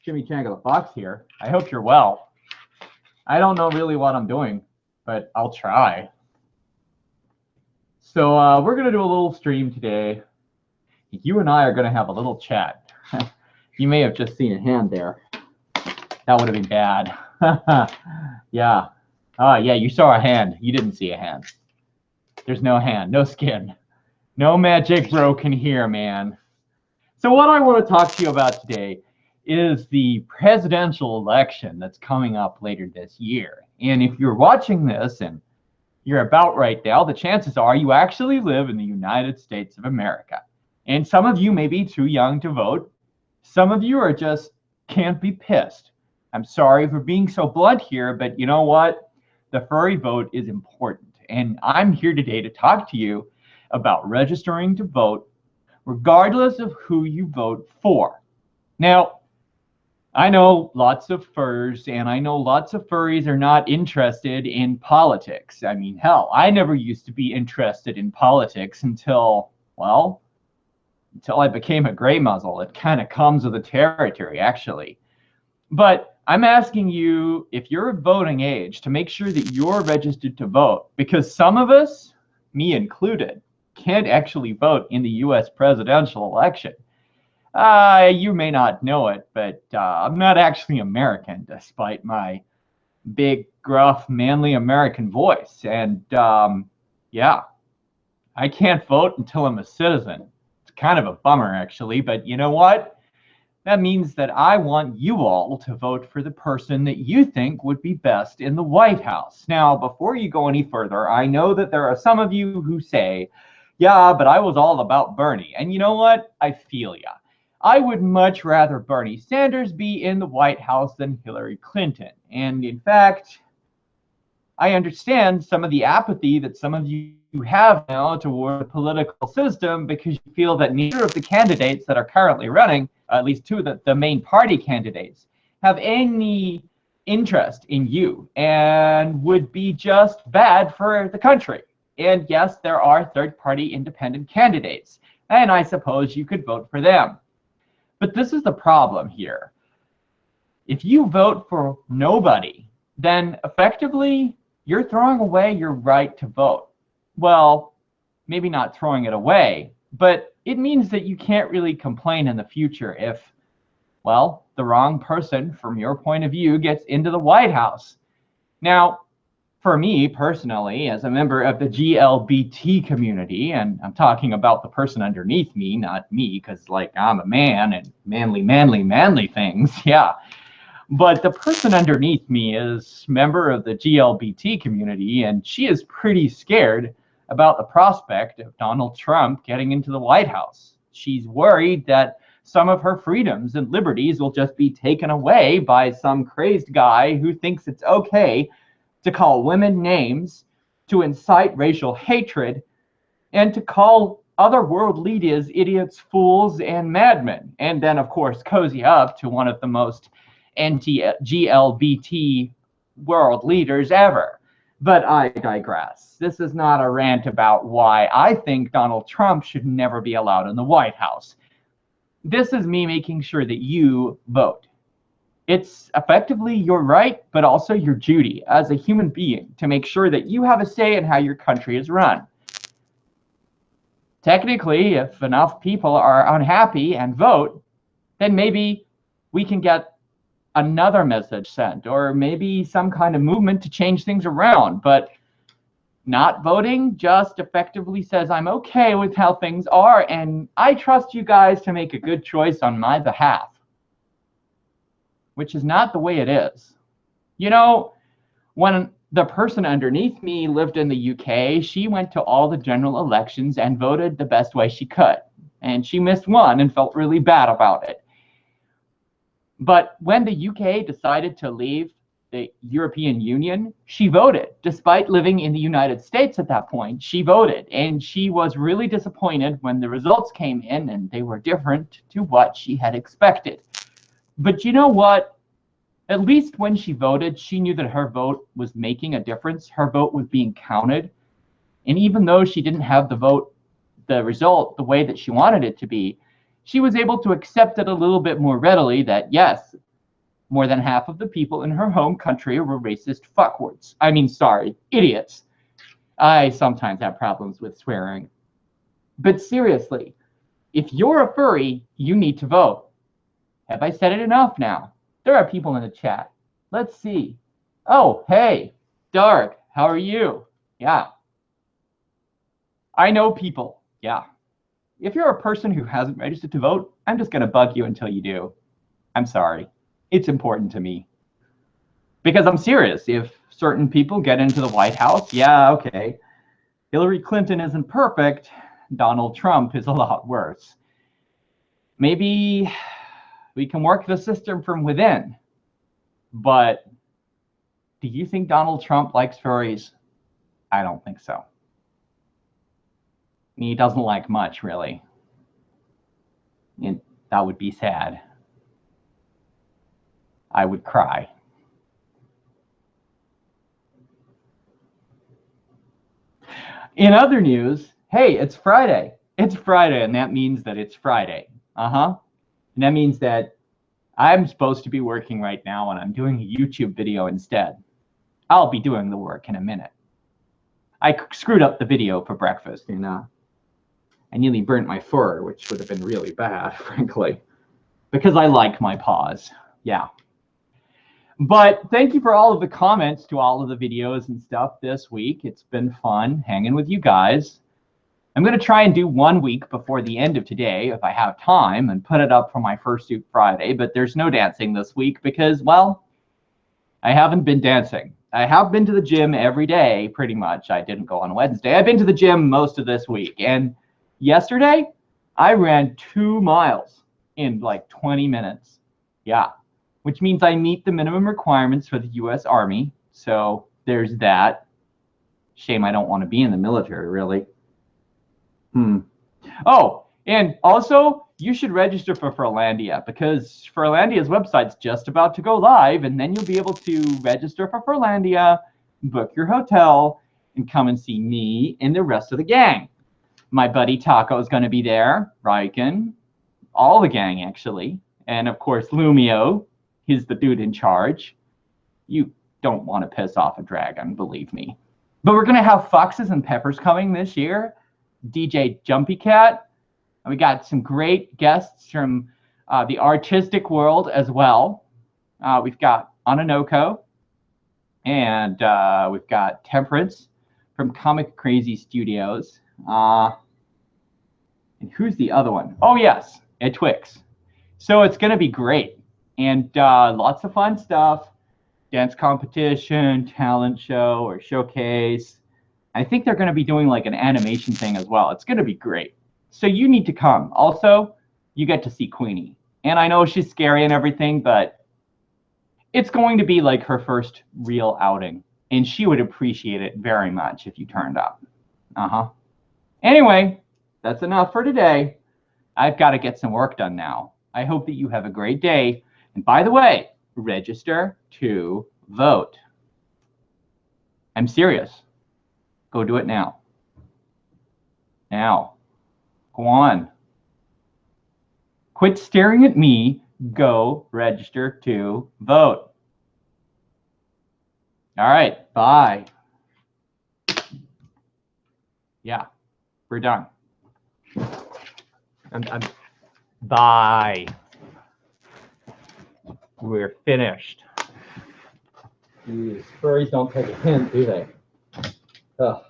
Chimi the Fox here. I hope you're well. I don't know really what I'm doing, but I'll try. So we're going to do a little stream today. You and I are going to have a little chat. You may have just seen a hand there. That would have been bad. Yeah. Yeah, you saw a hand. You didn't see a hand. There's no hand, no skin. No magic broken here, man. So what I want to talk to you about today is the presidential election that's coming up later this year. And if you're watching this and you're about right now, the chances are you actually live in the United States of America. And some of you may be too young to vote. Some of you are just can't be pissed. I'm sorry for being so blunt here, but you know what? The furry vote is important. And I'm here today to talk to you about registering to vote regardless of who you vote for. Now, I know lots of furs and I know lots of furries are not interested in politics. I mean, hell, I never used to be interested in politics until I became a gray muzzle. It kind of comes with the territory, actually. But I'm asking you, if you're of voting age, to make sure that you're registered to vote, because some of us, me included, can't actually vote in the U.S. presidential election. You may not know it, but I'm not actually American, despite my big, gruff, manly American voice. And yeah, I can't vote until I'm a citizen. It's kind of a bummer, actually, but you know what? That means that I want you all to vote for the person that you think would be best in the White House. Now, before you go any further, I know that there are some of you who say, yeah, but I was all about Bernie. And you know what? I feel ya. I would much rather Bernie Sanders be in the White House than Hillary Clinton. And in fact, I understand some of the apathy that some of you have now toward the political system because you feel that neither of the candidates that are currently running, at least two of the main party candidates, have any interest in you and would be just bad for the country. And yes, there are third-party independent candidates, and I suppose you could vote for them. But this is the problem here. If you vote for nobody, then effectively you're throwing away your right to vote. Well, maybe not throwing it away, but it means that you can't really complain in the future if, well, the wrong person from your point of view gets into the White House. Now, for me personally, as a member of the GLBT community, and I'm talking about the person underneath me, not me, because like I'm a man and manly things, yeah. But the person underneath me is a member of the GLBT community, and she is pretty scared about the prospect of Donald Trump getting into the White House. She's worried that some of her freedoms and liberties will just be taken away by some crazed guy who thinks it's okay to call women names, to incite racial hatred, and to call other world leaders idiots, fools, and madmen. And then, of course, cozy up to one of the most anti-GLBT world leaders ever. But I digress. This is not a rant about why I think Donald Trump should never be allowed in the White House. This is me making sure that you vote. It's effectively your right, but also your duty as a human being to make sure that you have a say in how your country is run. Technically, if enough people are unhappy and vote, then maybe we can get another message sent, or maybe some kind of movement to change things around. But not voting just effectively says I'm okay with how things are, and I trust you guys to make a good choice on my behalf. Which is not the way it is. You know, when the person underneath me lived in the UK, she went to all the general elections and voted the best way she could. And she missed one and felt really bad about it. But when the UK decided to leave the European Union, she voted. Despite living in the United States at that point, she voted. And she was really disappointed when the results came in and they were different to what she had expected. But you know what? At least when she voted, she knew that her vote was making a difference. Her vote was being counted. And even though she didn't have the result, the way that she wanted it to be, she was able to accept it a little bit more readily that, yes, More than half of the people in her home country were racist fuckwords. I mean, sorry, idiots. I sometimes have problems with swearing. But seriously, if you're a furry, you need to vote. Have I said it enough now? There are people in the chat. Let's see. Oh, hey, Dark, how are you? Yeah. I know people. Yeah. If you're a person who hasn't registered to vote, I'm just going to bug you until you do. I'm sorry. It's important to me. Because I'm serious. If certain people get into the White House, yeah, okay. Hillary Clinton isn't perfect. Donald Trump is a lot worse. Maybe we can work the system from within. But do you think Donald Trump likes furries? I don't think so. He doesn't like much, really. And that would be sad. I would cry. In other news, hey, it's Friday. It's Friday, and that means that it's Friday. And that means that I'm supposed to be working right now, and I'm doing a YouTube video instead. I'll be doing the work in a minute. I screwed up the video for breakfast, and I nearly burnt my fur, which would have been really bad, frankly, because I like my paws. Yeah. But thank you for all of the comments to all of the videos and stuff this week. It's been fun hanging with you guys. I'm going to try and do 1 week before the end of today if I have time and put it up for my Fursuit Friday, but there's no dancing this week because, well, I haven't been dancing. I have been to the gym every day, pretty much. I didn't go on Wednesday. I've been to the gym most of this week. And yesterday, I ran 2 miles in like 20 minutes. Yeah, which means I meet the minimum requirements for the U.S. Army. So there's that. Shame I don't want to be in the military, really. Oh, and also, you should register for Furlandia because Furlandia's website's just about to go live, and then you'll be able to register for Furlandia, book your hotel, and come and see me and the rest of the gang. My buddy Taco is going to be there, Riken, all the gang, actually. And, of course, Lumio, he's the dude in charge. You don't want to piss off a dragon, believe me. But we're going to have Foxes and Peppers coming this year. DJ Jumpy Cat. And we got some great guests from the artistic world as well. We've got Ananoko, and we've got Temperance from Comic Crazy Studios. And who's the other one? Oh, yes, Ed Twix. So it's going to be great. And lots of fun stuff. Dance competition, talent show, or showcase. I think they're going to be doing like an animation thing as well. It's going to be great. So you need to come. Also, you get to see Queenie. And I know she's scary and everything, but it's going to be like her first real outing. And she would appreciate it very much if you turned up. Anyway, that's enough for today. I've got to get some work done now. I hope that you have a great day. And by the way, register to vote. I'm serious. Go do it now. Now. Go on. Quit staring at me. Go register to vote. All right. Bye. Yeah. We're done. Bye. We're finished. These furries don't take a hint, do they? Ugh.